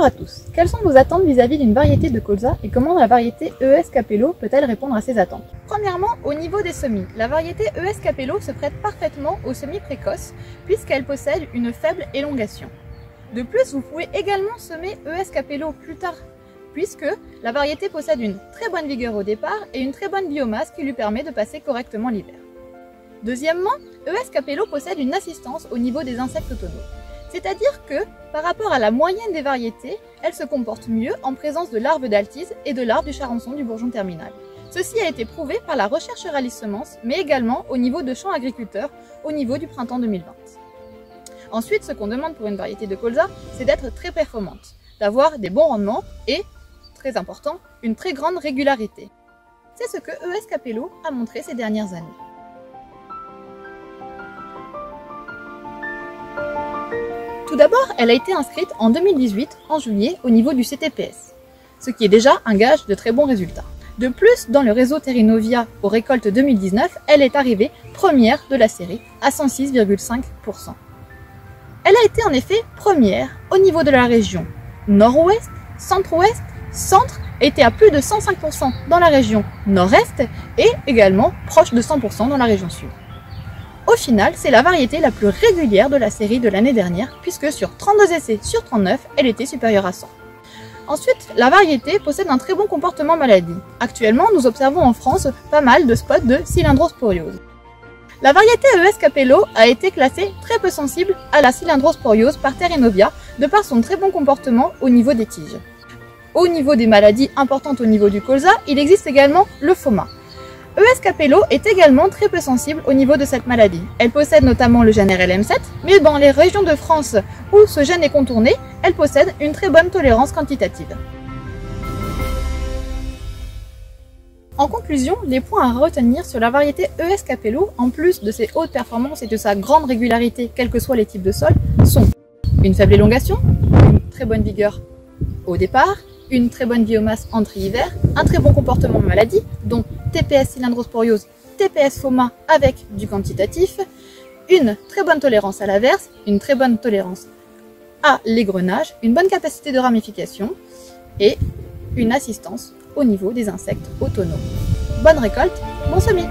Bonjour à tous, quelles sont vos attentes vis-à-vis d'une variété de colza et comment la variété ES Capello peut-elle répondre à ces attentes? Premièrement, au niveau des semis, la variété ES Capello se prête parfaitement aux semis précoces puisqu'elle possède une faible élongation. De plus, vous pouvez également semer ES Capello plus tard puisque la variété possède une très bonne vigueur au départ et une très bonne biomasse qui lui permet de passer correctement l'hiver. Deuxièmement, ES Capello possède une assistance au niveau des insectes automnaux. C'est-à-dire que, par rapport à la moyenne des variétés, elle se comporte mieux en présence de larves d'altise et de larves du charançon du bourgeon terminal. Ceci a été prouvé par la recherche Rallye Semences, mais également au niveau de champs agriculteurs, au niveau du printemps 2020. Ensuite, ce qu'on demande pour une variété de colza, c'est d'être très performante, d'avoir des bons rendements et, très important, une très grande régularité. C'est ce que ES Capello a montré ces dernières années. Tout d'abord, elle a été inscrite en 2018, en juillet, au niveau du CTPS, ce qui est déjà un gage de très bons résultats. De plus, dans le réseau Terrinovia aux récoltes 2019, elle est arrivée première de la série à 106,5%. Elle a été en effet première au niveau de la région nord-ouest, centre-ouest, centre, était à plus de 105% dans la région nord-est et également proche de 100% dans la région sud. Au final, c'est la variété la plus régulière de la série de l'année dernière, puisque sur 32 essais sur 39, elle était supérieure à 100. Ensuite, la variété possède un très bon comportement maladie. Actuellement, nous observons en France pas mal de spots de cylindrosporiose. La variété ES Capello a été classée très peu sensible à la cylindrosporiose par Terrinovia, de par son très bon comportement au niveau des tiges. Au niveau des maladies importantes au niveau du colza, il existe également le phoma. ES Capello est également très peu sensible au niveau de cette maladie. Elle possède notamment le gène RLM7, mais dans les régions de France où ce gène est contourné, elle possède une très bonne tolérance quantitative. En conclusion, les points à retenir sur la variété ES Capello, en plus de ses hautes performances et de sa grande régularité, quels que soient les types de sols, sont une faible élongation, une très bonne vigueur au départ, une très bonne biomasse entrée-hiver, un très bon comportement maladie, dont TPS cylindrosporiose, TPS phoma avec du quantitatif, une très bonne tolérance à l'averse, une très bonne tolérance à l'égrenage, une bonne capacité de ramification et une assistance au niveau des insectes automnaux. Bonne récolte, bon semis!